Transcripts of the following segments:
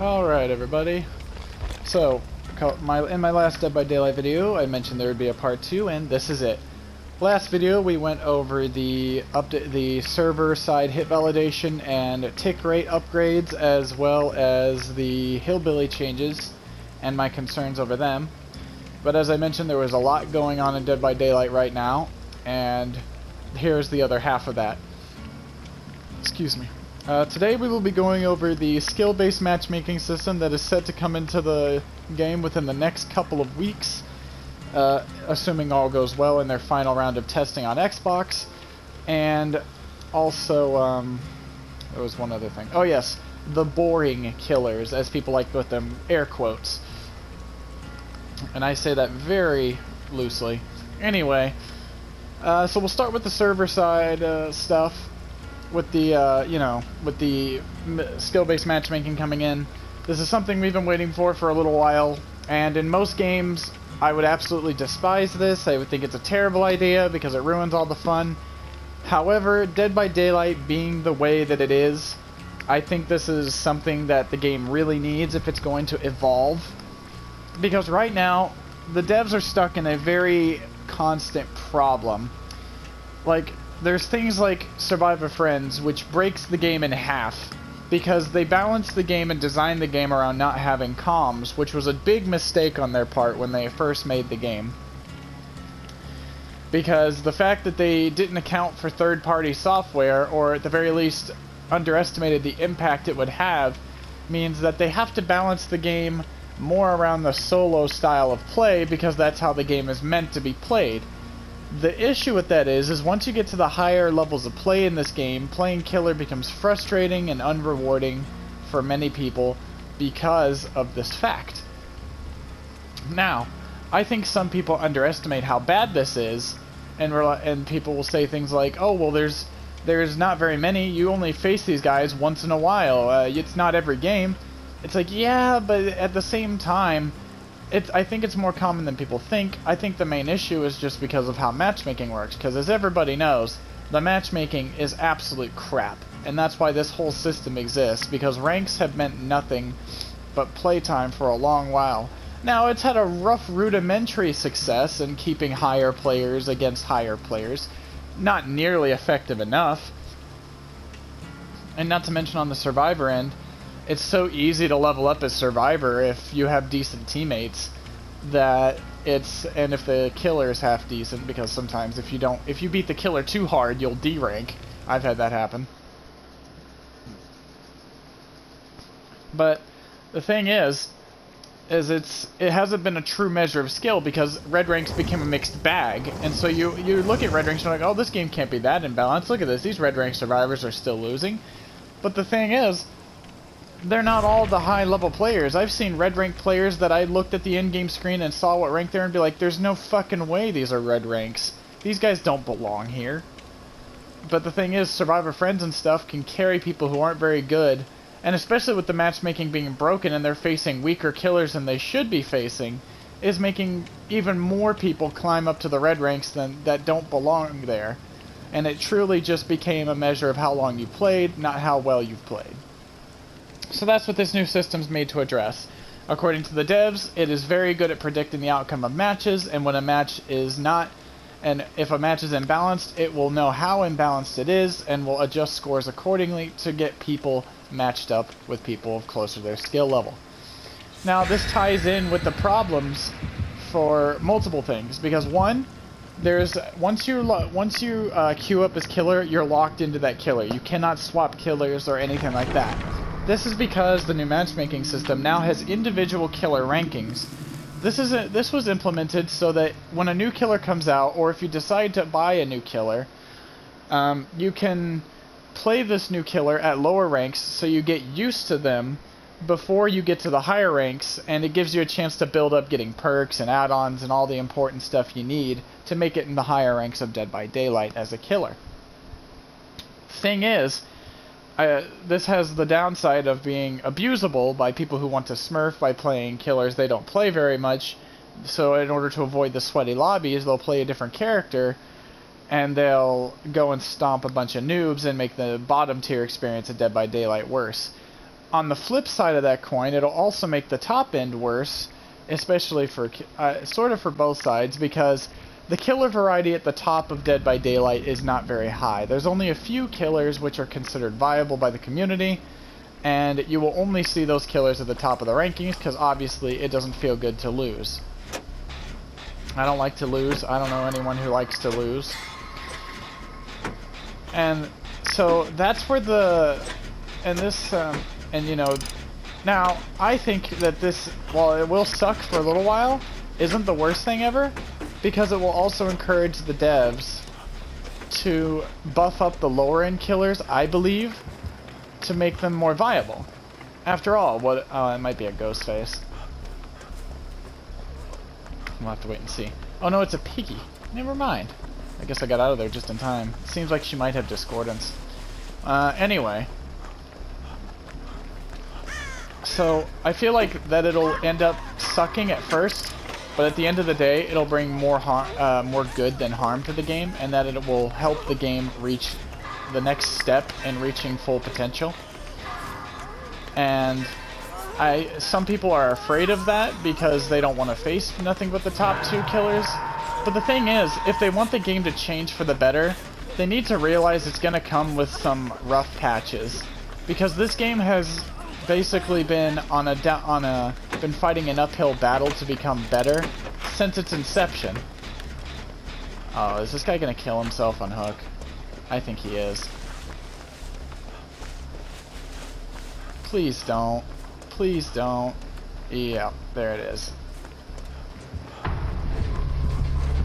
Alright, everybody. So, in my last Dead by Daylight video, I mentioned there would be a part 2, and this is it. Last video, we went over the server-side hit validation and tick rate upgrades, as well as the hillbilly changes, and my concerns over them. But as I mentioned, there was a lot going on in Dead by Daylight right now, and here's the other half of that. Excuse me. Today we will be going over the skill-based matchmaking system that is set to come into the game within the next couple of weeks, assuming all goes well in their final round of testing on Xbox. And also, there was one other thing. Oh yes, the boring killers, as people like to put them, air quotes. And I say that very loosely. Anyway, so we'll start with the server-side stuff. With the, with the skill-based matchmaking coming in. This is something we've been waiting for a little while, and in most games, I would absolutely despise this. I would think it's a terrible idea because it ruins all the fun. However, Dead by Daylight being the way that it is, I think this is something that the game really needs if it's going to evolve. Because right now, the devs are stuck in a very constant problem. Like, there's things like Survivor Friends, which breaks the game in half, because they balanced the game and designed the game around not having comms, which was a big mistake on their part when they first made the game. Because the fact that they didn't account for third-party software, or at the very least underestimated the impact it would have, means that they have to balance the game more around the solo style of play, because that's how the game is meant to be played. The issue with that is once you get to the higher levels of play in this game, playing killer becomes frustrating and unrewarding for many people because of this fact. Now, I think some people underestimate how bad this is, and people will say things like, "Oh, well, there's not very many. You only face these guys once in a while. It's not every game." It's like, yeah, but at the same time, I think it's more common than people think. I think the main issue is just because of how matchmaking works, because as everybody knows, the matchmaking is absolute crap, and that's why this whole system exists, because ranks have meant nothing but playtime for a long while. Now, it's had a rough rudimentary success in keeping higher players against higher players, not nearly effective enough, and not to mention on the Survivor end, it's so easy to level up as Survivor if you have decent teammates and if the killer is half decent, because sometimes if you beat the killer too hard, you'll D-rank. I've had that happen. But the thing is it hasn't been a true measure of skill, because red ranks became a mixed bag, and so you look at red ranks and you're like, oh, this game can't be that imbalanced. Look at this, these red rank survivors are still losing. But the thing is, they're not all the high-level players. I've seen red rank players that I looked at the in-game screen and saw what rank they're and be like, there's no fucking way these are red ranks. These guys don't belong here. But the thing is, Survivor Friends and stuff can carry people who aren't very good, and especially with the matchmaking being broken and they're facing weaker killers than they should be facing, is making even more people climb up to the red ranks that don't belong there. And it truly just became a measure of how long you played, not how well you've played. So that's what this new system's made to address. According to the devs, it is very good at predicting the outcome of matches, and when a match is not, and if a match is imbalanced, it will know how imbalanced it is, and will adjust scores accordingly to get people matched up with people closer to their skill level. Now, this ties in with the problems for multiple things, because one, once you queue up as killer, you're locked into that killer. You cannot swap killers or anything like that. This is because the new matchmaking system now has individual killer rankings. This was implemented so that when a new killer comes out, or if you decide to buy a new killer, you can play this new killer at lower ranks so you get used to them before you get to the higher ranks, and it gives you a chance to build up getting perks and add-ons and all the important stuff you need to make it in the higher ranks of Dead by Daylight as a killer. Thing is, this has the downside of being abusable by people who want to smurf by playing killers they don't play very much. So in order to avoid the sweaty lobbies, they'll play a different character, and they'll go and stomp a bunch of noobs and make the bottom tier experience of Dead by Daylight worse. on the flip side of that coin, it'll also make the top end worse, especially for sort of for both sides, because the killer variety at the top of Dead by Daylight is not very high. There's only a few killers which are considered viable by the community, and you will only see those killers at the top of the rankings because obviously it doesn't feel good to lose. I don't like to lose. I don't know anyone who likes to lose. And so that's where and you know, now I think that this, while it will suck for a little while, isn't the worst thing ever, because it will also encourage the devs to buff up the lower end killers, I believe, to make them more viable. After all, it might be a ghost face. We'll have to wait and see. Oh no, it's a piggy. Never mind. I guess I got out of there just in time. Seems like she might have discordance. Anyway. So, I feel like that it'll end up sucking at first, but at the end of the day, it'll bring more good than harm to the game, and that it will help the game reach the next step in reaching full potential. And some people are afraid of that because they don't want to face nothing but the top two killers. But the thing is, if they want the game to change for the better, they need to realize it's going to come with some rough patches, because this game has basically been been fighting an uphill battle to become better since its inception. Oh, is this guy going to kill himself on hook? I think he is. Please don't. Please don't. Yeah, there it is.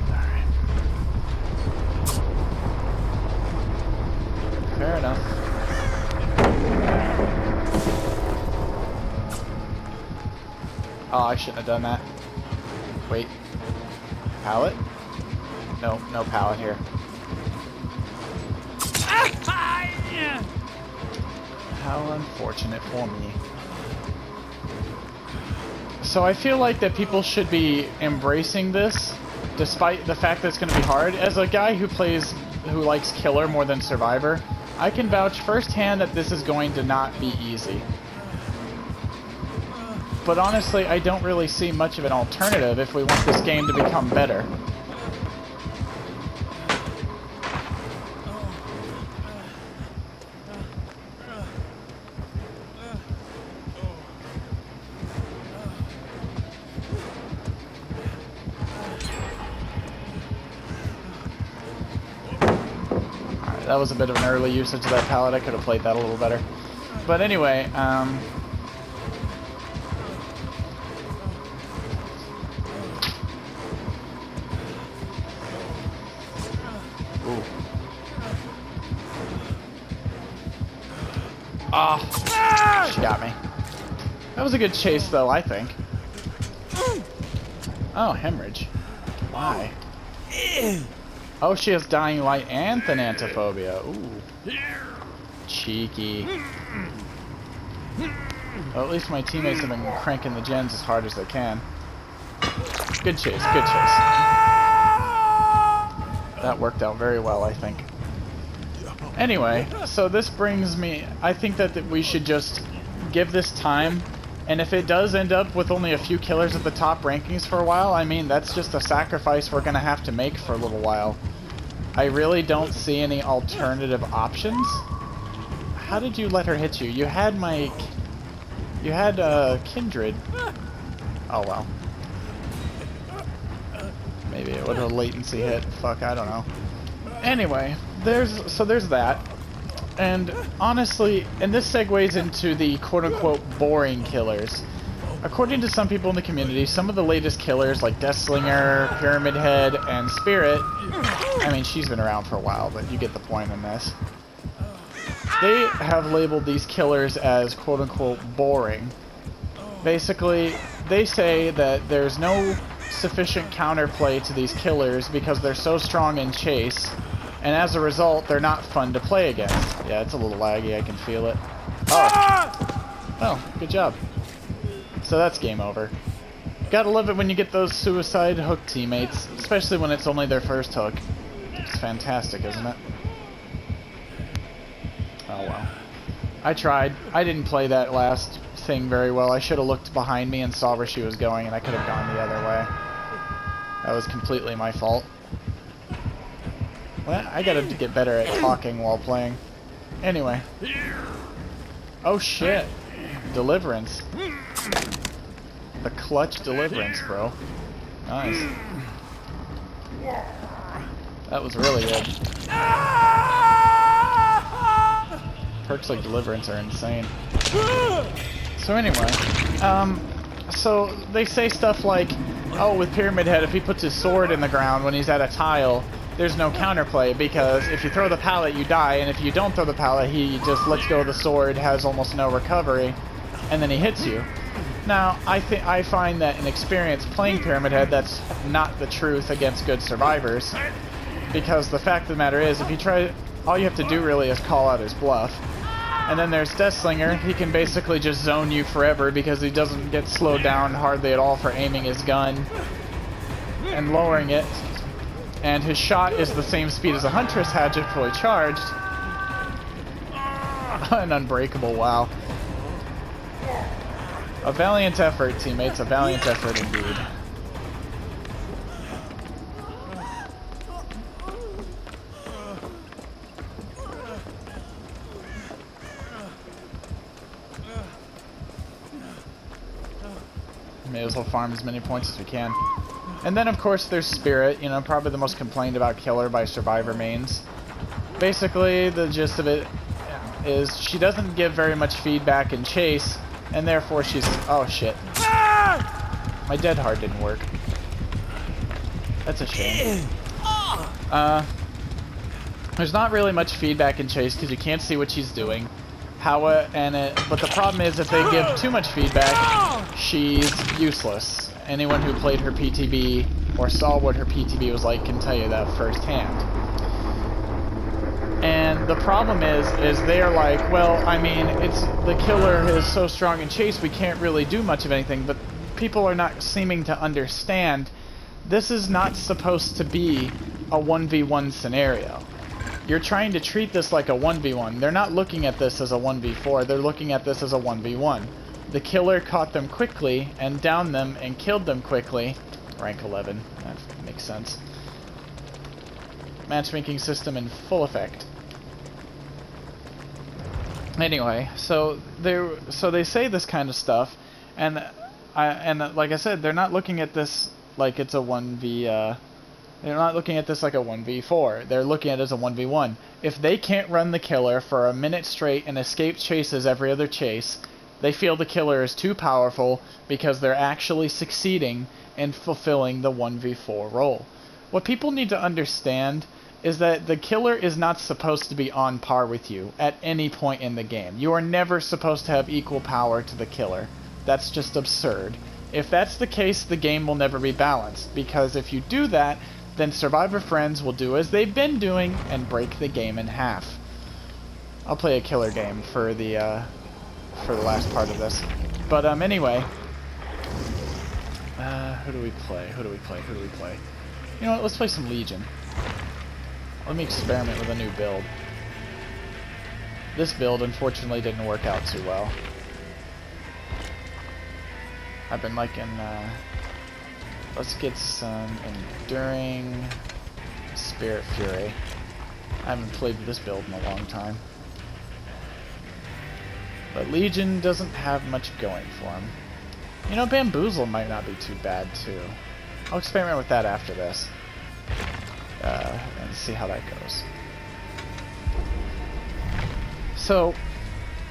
Alright. Fair enough. Oh, I shouldn't have done that. Wait. Pallet? No, no pallet here. How unfortunate for me. So I feel like that people should be embracing this, despite the fact that it's going to be hard. As a guy who likes Killer more than Survivor, I can vouch firsthand that this is going to not be easy. But honestly, I don't really see much of an alternative if we want this game to become better. Alright, that was a bit of an early usage of that pallet. I could have played that a little better. But anyway, Ah, she got me. That was a good chase, though, I think. Oh, hemorrhage. Why? Oh, she has dying light and thanatophobia. Ooh. Cheeky. Well, at least my teammates have been cranking the gens as hard as they can. Good chase, good chase. That worked out very well, I think. Anyway, so this brings me... I think that we should just give this time, and if it does end up with only a few killers at the top rankings for a while, I mean, that's just a sacrifice we're going to have to make for a little while. I really don't see any alternative options. How did you let her hit you? You had my... You had, Kindred. Oh, well. Maybe it would have latency hit. Fuck, I don't know. Anyway, there's that. And honestly, and this segues into the quote-unquote boring killers. According to some people in the community, some of the latest killers like Deathslinger, Pyramid Head, and Spirit, I mean, she's been around for a while, but you get the point in this. They have labeled these killers as quote-unquote boring. Basically, they say that there's no sufficient counterplay to these killers because they're so strong in chase, and as a result, they're not fun to play against. Yeah, it's a little laggy, I can feel it. Oh. Well, good job. So that's game over. Gotta love it when you get those suicide hook teammates, especially when it's only their first hook. It's fantastic, isn't it? Oh well. I tried. I didn't play that last thing very well. I should have looked behind me and saw where she was going, and I could have gone the other way. That was completely my fault. Well, I gotta get better at talking while playing. Anyway. Oh shit. Deliverance. The clutch deliverance, bro. Nice. That was really good. Perks like deliverance are insane. So anyway, so they say stuff like, oh, with Pyramid Head, if he puts his sword in the ground when he's at a tile, there's no counterplay, because if you throw the pallet, you die, and if you don't throw the pallet, he just lets go of the sword, has almost no recovery, and then he hits you. Now, I find that in experience playing Pyramid Head, that's not the truth against good survivors, because the fact of the matter is, if you try, all you have to do really is call out his bluff. And then there's Deathslinger. He can basically just zone you forever because he doesn't get slowed down hardly at all for aiming his gun and lowering it. And his shot is the same speed as a Huntress Hatchet fully charged. An unbreakable, wow. A valiant effort, teammates. A valiant effort indeed. May as well farm as many points as we can. And then, of course, there's Spirit, you know, probably the most complained about killer by survivor mains. Basically, the gist of it is she doesn't give very much feedback in chase, and therefore she's... Oh, shit. My dead hard didn't work. That's a shame. There's not really much feedback in chase because you can't see what she's doing. But the problem is if they give too much feedback, she's useless. Anyone who played her PTB or saw what her PTB was like can tell you that firsthand. And the problem is they are like, well, I mean, it's the killer is so strong in chase we can't really do much of anything, but people are not seeming to understand this is not supposed to be a 1v1 scenario. You're trying to treat this like a 1v1. They're not looking at this as a 1v4, they're looking at this as a 1v1. The killer caught them quickly and downed them and killed them quickly. Rank 11, that makes sense. Matchmaking system in full effect. Anyway, so they say this kind of stuff, and like I said, they're not looking at this like it's a 1v. They're not looking at this like a 1v4. They're looking at it as a 1v1. If they can't run the killer for a minute straight and escape chases every other chase, they feel the killer is too powerful because they're actually succeeding in fulfilling the 1v4 role. What people need to understand is that the killer is not supposed to be on par with you at any point in the game. You are never supposed to have equal power to the killer. That's just absurd. If that's the case, the game will never be balanced, because if you do that, then Survivor Friends will do as they've been doing and break the game in half. I'll play a killer game for the last part of this. But anyway, who do we play? Who do we play? Who do we play? You know what? Let's play some Legion. Let me experiment with a new build. This build, unfortunately, didn't work out too well. I've been liking, let's get some Enduring Spirit Fury. I haven't played this build in a long time. But Legion doesn't have much going for him. You know, Bamboozle might not be too bad, too. I'll experiment with that after this. And see how that goes. So,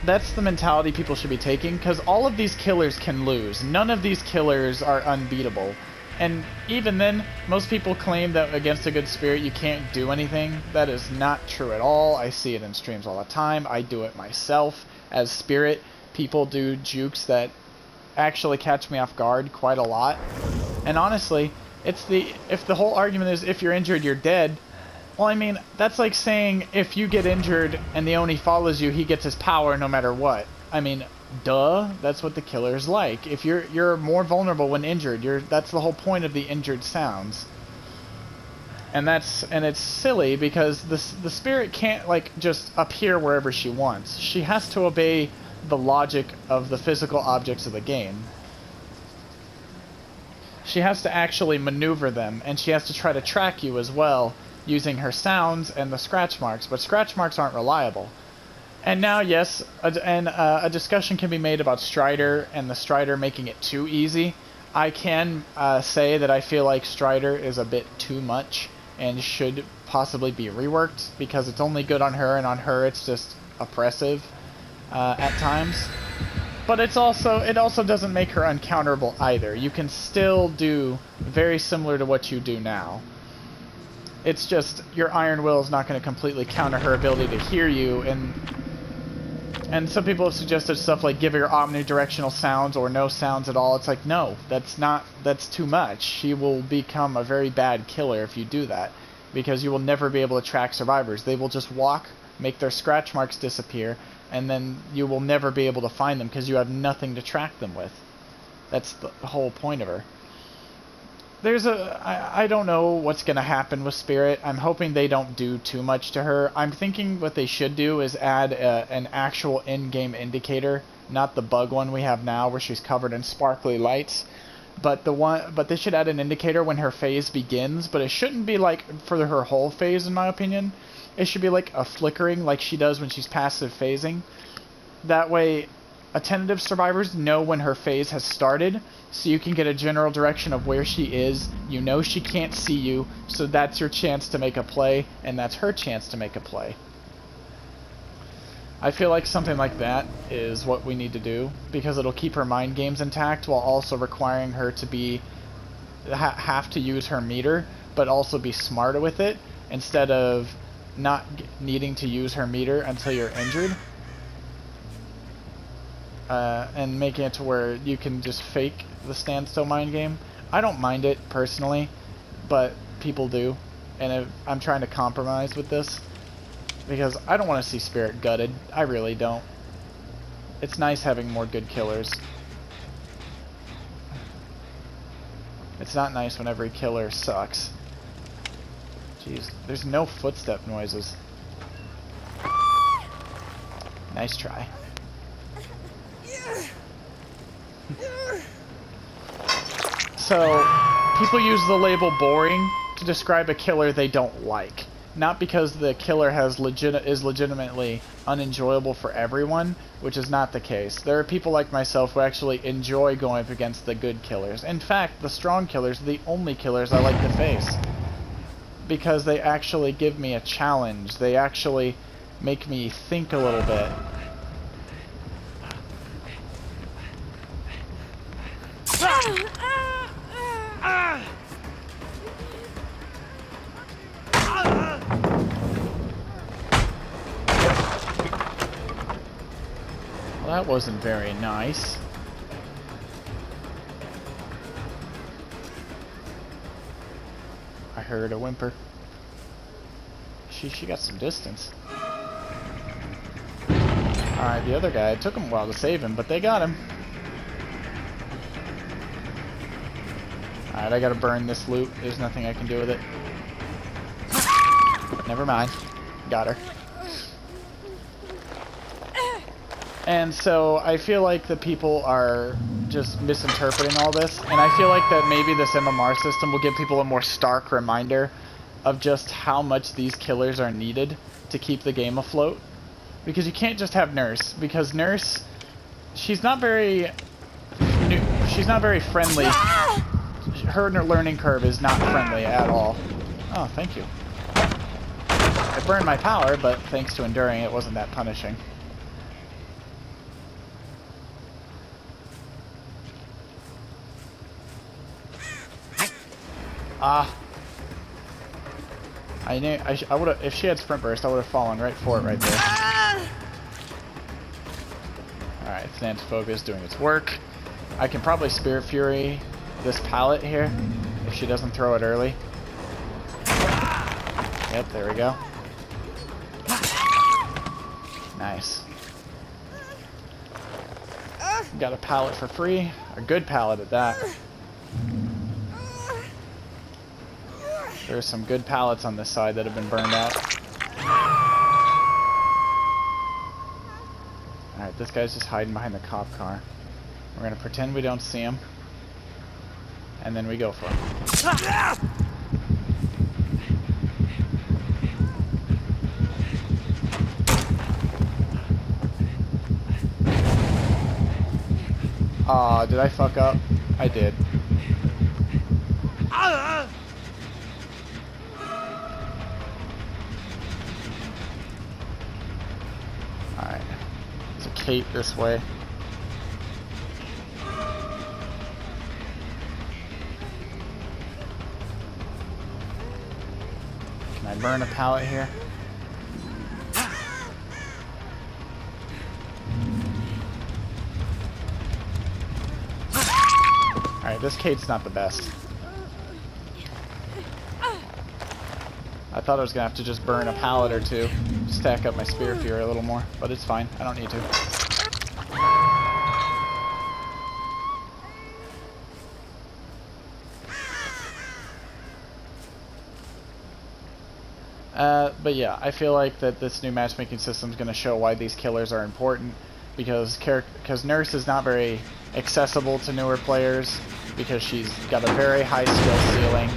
that's the mentality people should be taking, because all of these killers can lose. None of these killers are unbeatable. And even then, most people claim that against a good spirit you can't do anything. That is not true at all. I see it in streams all the time. I do it myself. As spirit, people do jukes that actually catch me off guard quite a lot. And honestly, if the whole argument is if you're injured, you're dead, well, I mean, that's like saying if you get injured and the Oni follows you, he gets his power no matter what. I mean, duh, that's what the killer's like. If you're more vulnerable when injured, that's the whole point of the injured sounds. And it's silly because the spirit can't like just appear wherever she wants. She has to obey the logic of the physical objects of the game. She has to actually maneuver them, and she has to try to track you as well using her sounds and the scratch marks, but scratch marks aren't reliable. And now, yes, a discussion can be made about Strider and the Strider making it too easy. I can say that I feel like Strider is a bit too much and should possibly be reworked because it's only good on her, and on her it's just oppressive at times. But it also doesn't make her uncounterable either. You can still do very similar to what you do now. It's just your Iron Will is not going to completely counter her ability to hear you, and some people have suggested stuff like give her omnidirectional sounds or no sounds at all. It's like, no, that's too much. She will become a very bad killer if you do that, because you will never be able to track survivors. They will just walk, make their scratch marks disappear, and then you will never be able to find them because you have nothing to track them with. That's the whole point of her. I don't know what's going to happen with Spirit. I'm hoping they don't do too much to her. I'm thinking what they should do is add an actual in-game indicator, not the bug one we have now where she's covered in sparkly lights. But they should add an indicator when her phase begins, but it shouldn't be like for her whole phase, in my opinion. It should be like a flickering like she does when she's passive phasing. That way, attentive survivors know when her phase has started, so you can get a general direction of where she is. You know she can't see you, so that's your chance to make a play, and that's her chance to make a play. I feel like something like that is what we need to do, because it'll keep her mind games intact while also requiring her to have to use her meter, but also be smarter with it, instead of not needing to use her meter until you're injured. And making it to where you can just fake the standstill mind game. I don't mind it personally, but people do, and I'm trying to compromise with this because I don't want to see Spirit gutted. I really don't. It's nice having more good killers. It's not nice when every killer sucks. Jeez, there's no footstep noises. Nice try. So, people use the label boring to describe a killer they don't like. Not because the killer is legitimately unenjoyable for everyone, which is not the case. There are people like myself who actually enjoy going up against the good killers. In fact, the strong killers are the only killers I like to face. Because they actually give me a challenge. They actually make me think a little bit. Well, that wasn't very nice. I heard a whimper. She got some distance. Alright, the other guy, it took him a while to save him, but they got him. Alright, I gotta burn this loot. There's nothing I can do with it. Never mind. Got her. And so, I feel like the people are just misinterpreting all this, and I feel like that maybe this MMR system will give people a more stark reminder of just how much these killers are needed to keep the game afloat. Because you can't just have Nurse, because Nurse, she's not very friendly. Her learning curve is not friendly at all. Oh, thank you. I burned my power, but thanks to enduring, it wasn't that punishing. Ah. I knew I would have, if she had sprint burst, I would have fallen right for it right there. Alright, Thanatophobia is doing its work. I can probably Spirit Fury this pallet here if she doesn't throw it early. Yep, there we go. Nice. Got a pallet for free. A good pallet at that. There's some good pallets on this side that have been burned out. Alright, this guy's just hiding behind the cop car. We're gonna pretend we don't see him. And then we go for him. Aw, did I fuck up? I did. Alright. There's a Kate this way. Can I burn a pallet here? Alright, this Kate's not the best. I thought I was gonna have to just burn a pallet or two, stack up my Spear Fury a little more, but it's fine. I don't need to. But yeah, I feel like that this new matchmaking system is going to show why these killers are important, because Nurse is not very accessible to newer players, because she's got a very high skill ceiling,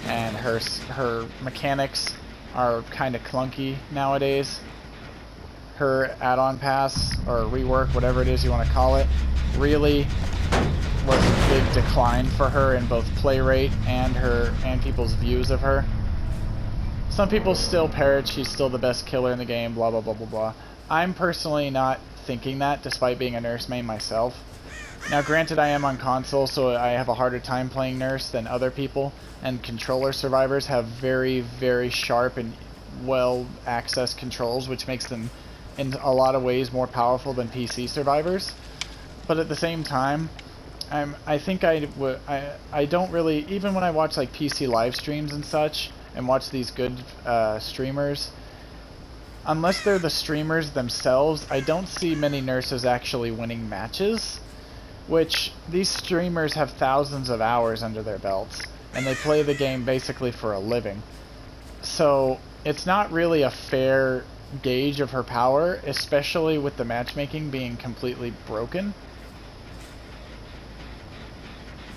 and her mechanics are kind of clunky nowadays. Her add-on pass, or rework, whatever it is you want to call it, really was a big decline for her in both play rate and people's views of her. Some people still parrot she's still the best killer in the game, blah blah blah blah blah. I'm personally not thinking that, despite being a Nurse main myself. Now granted, I am on console, so I have a harder time playing Nurse than other people, and controller survivors have very, very sharp and well-accessed controls, which makes them in a lot of ways more powerful than PC survivors. But at the same time, I think I don't really, even when I watch like PC live streams and such, and watch these good streamers, unless they're the streamers themselves, I don't see many nurses actually winning matches, which these streamers have thousands of hours under their belts, and they play the game basically for a living. So it's not really a fair gauge of her power, especially with the matchmaking being completely broken.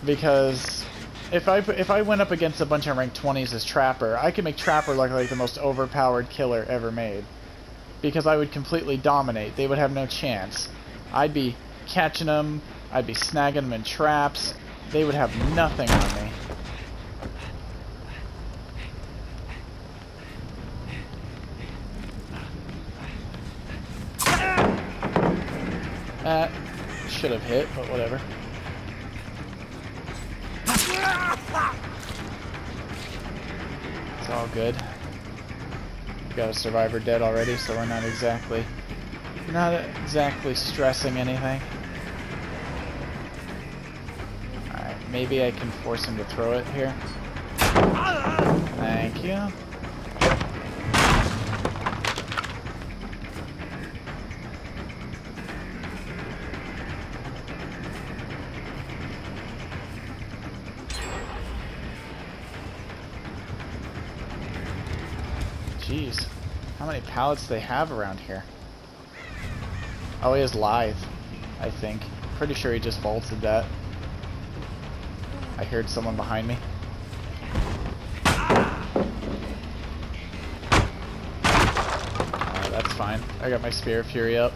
Because if I went up against a bunch of rank 20s as Trapper, I could make Trapper look like the most overpowered killer ever made. Because I would completely dominate. They would have no chance. I'd be catching them, I'd be snagging them in traps, they would have nothing on me. Should have hit, but whatever. It's all good. We've got a survivor dead already, so we're not exactly stressing anything. Alright, maybe I can force him to throw it here. Thank you. Jeez, how many pallets do they have around here? Oh, he has Lithe, I think. Pretty sure he just vaulted that. I heard someone behind me. That's fine. I got my Spear Fury up.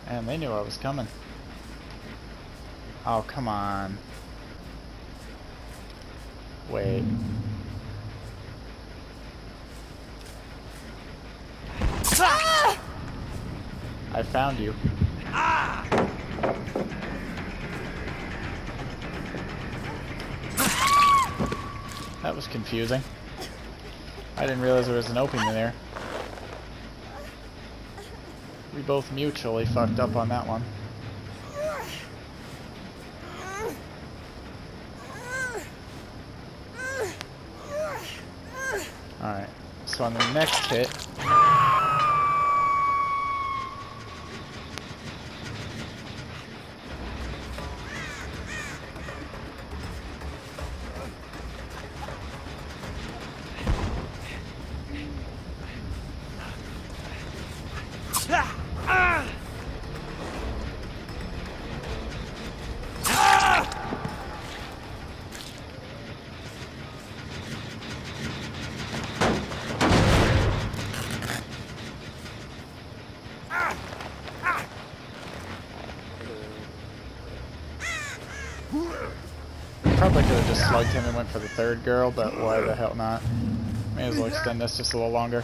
And they knew I was coming. Oh, come on. Wait. Ah! I found you. Ah! That was confusing. I didn't realize there was an opening there. We both mutually fucked up on that one. Alright, so on the next hit... Probably could have just slugged him and went for the third girl, but why the hell not? May as well extend this just a little longer.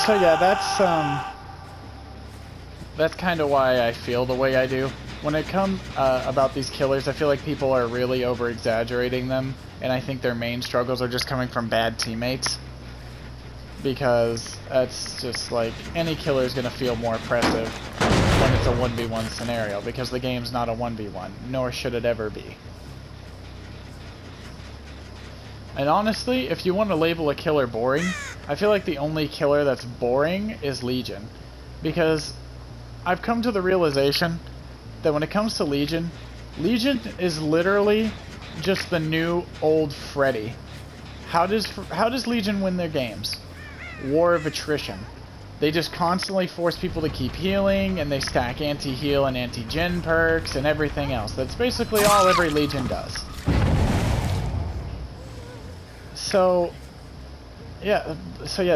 So yeah, that's kind of why I feel the way I do. When it comes about these killers, I feel like people are really over-exaggerating them, and I think their main struggles are just coming from bad teammates. Because that's just like, any killer is going to feel more oppressive when it's a 1v1 scenario, because the game's not a 1v1, nor should it ever be. And honestly, if you want to label a killer boring, I feel like the only killer that's boring is Legion. Because I've come to the realization that when it comes to Legion, Legion is literally just the new old Freddy. How does Legion win their games? War of attrition. They just constantly force people to keep healing, and they stack anti-heal and anti-gen perks and everything else. That's basically all every Legion does. So yeah,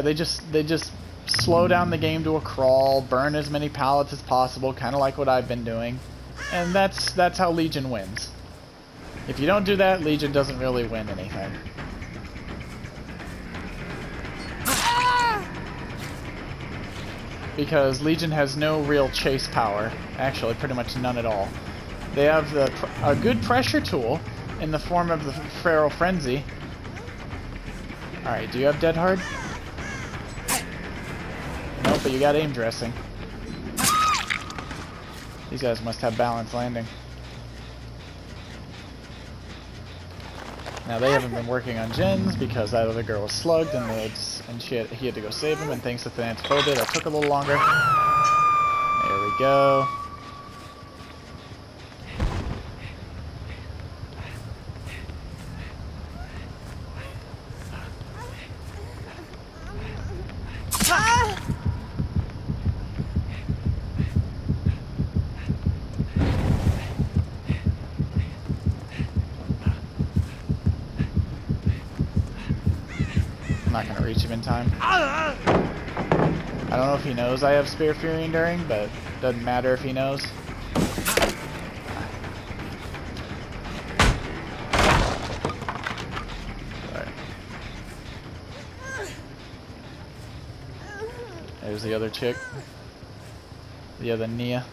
they just slow down the game to a crawl, burn as many pallets as possible, kind of like what I've been doing, and that's how Legion wins. If you don't do that, Legion doesn't really win anything. Because Legion has no real chase power, actually pretty much none at all. They have a good pressure tool in the form of the Feral Frenzy. Alright, do you have Dead Hard? Nope, but you got aim dressing. These guys must have balanced landing. Now they haven't been working on gens because that other girl was slugged and he had to go save him, and thanks to Thanatos that took a little longer. There we go. I'm not going to reach him in time. I don't know if he knows I have Spear Fury Enduring, but it doesn't matter if he knows. Right. There's the other chick. The other Nia.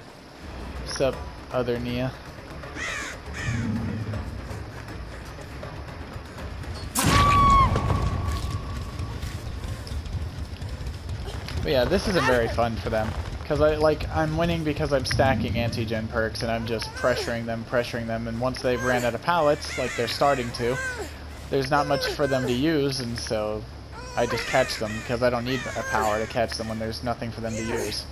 What's up, other Nia? But yeah, this isn't very fun for them, because I'm winning because I'm stacking anti-gen perks and I'm just pressuring them, and once they've ran out of pallets, like they're starting to, there's not much for them to use, and so I just catch them, because I don't need a power to catch them when there's nothing for them to use.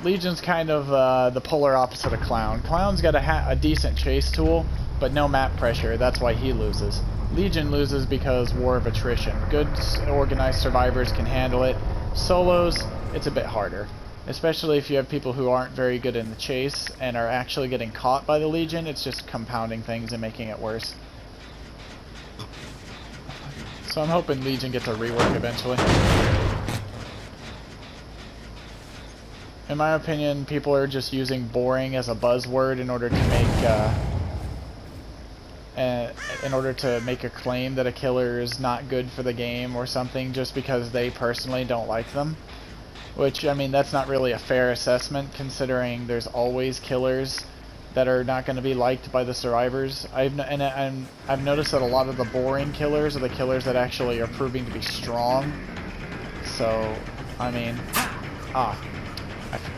Legion's kind of the polar opposite of Clown. Clown's got a decent chase tool, but no map pressure, that's why he loses. Legion loses because war of attrition. Good organized survivors can handle it. Solos, it's a bit harder. Especially if you have people who aren't very good in the chase and are actually getting caught by the Legion, it's just compounding things and making it worse. So I'm hoping Legion gets a rework eventually. In my opinion, people are just using boring as a buzzword in order to make a claim that a killer is not good for the game or something, just because they personally don't like them. Which, I mean, that's not really a fair assessment, considering there's always killers that are not going to be liked by the survivors. I've noticed that a lot of the boring killers are the killers that actually are proving to be strong. So, I mean,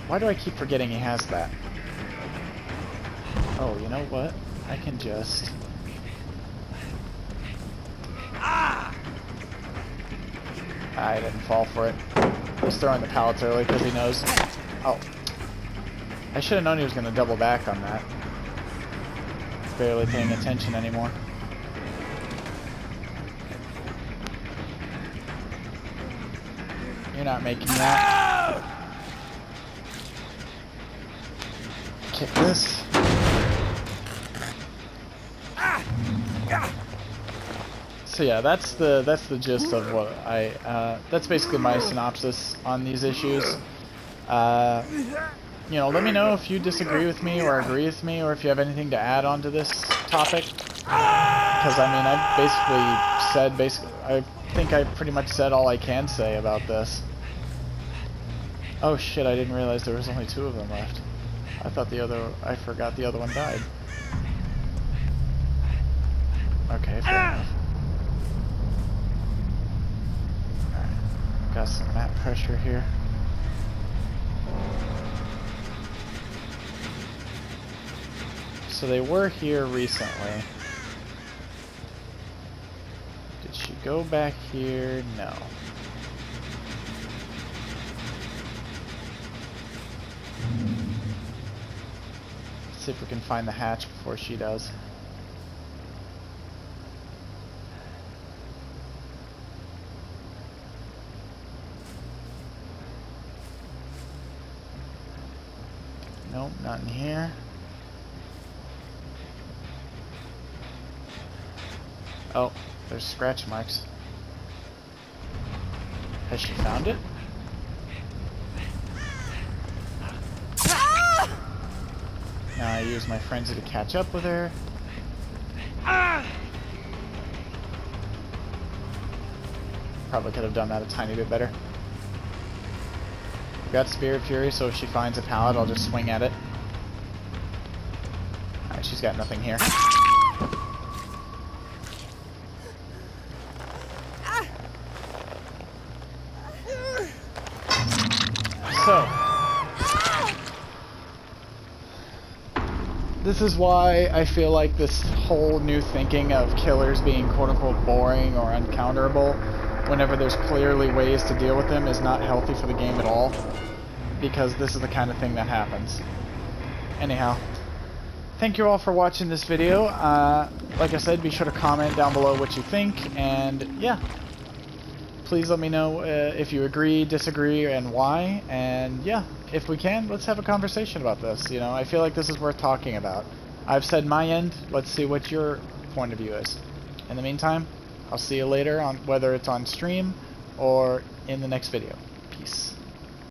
why do I keep forgetting he has that? Oh, you know what? I can just... I didn't fall for it. He's throwing the pallets early because he knows. Oh. I should have known he was going to double back on that. Barely paying attention anymore. You're not making that. Kick this. So yeah, that's the gist of what that's basically my synopsis on these issues. You know, let me know if you disagree with me or agree with me, or if you have anything to add on to this topic. Because I mean, I think I pretty much said all I can say about this. Oh shit! I didn't realize there was only 2 of them left. I forgot the other one died. Okay, fair enough. Alright, got some map pressure here. So they were here recently. Did she go back here? No. Let's see if we can find the hatch before she does. Nope, not in here. Oh, there's scratch marks. Has she found it? Now I use my frenzy to catch up with her. Probably could have done that a tiny bit better. Got Spirit Fury, so if she finds a pallet, I'll just swing at it. Alright, she's got nothing here. So, this is why I feel like this whole new thinking of killers being quote-unquote boring or uncounterable whenever there's clearly ways to deal with them is not healthy for the game at all, because this is the kind of thing that happens. Anyhow, thank you all for watching this video. Like I said, be sure to comment down below what you think, and yeah, please let me know if you agree, disagree, and why. And yeah, if we can, let's have a conversation about this. You know, I feel like this is worth talking about. I've said my end. Let's see what your point of view is. In the meantime, I'll see you later, on whether it's on stream or in the next video. Peace.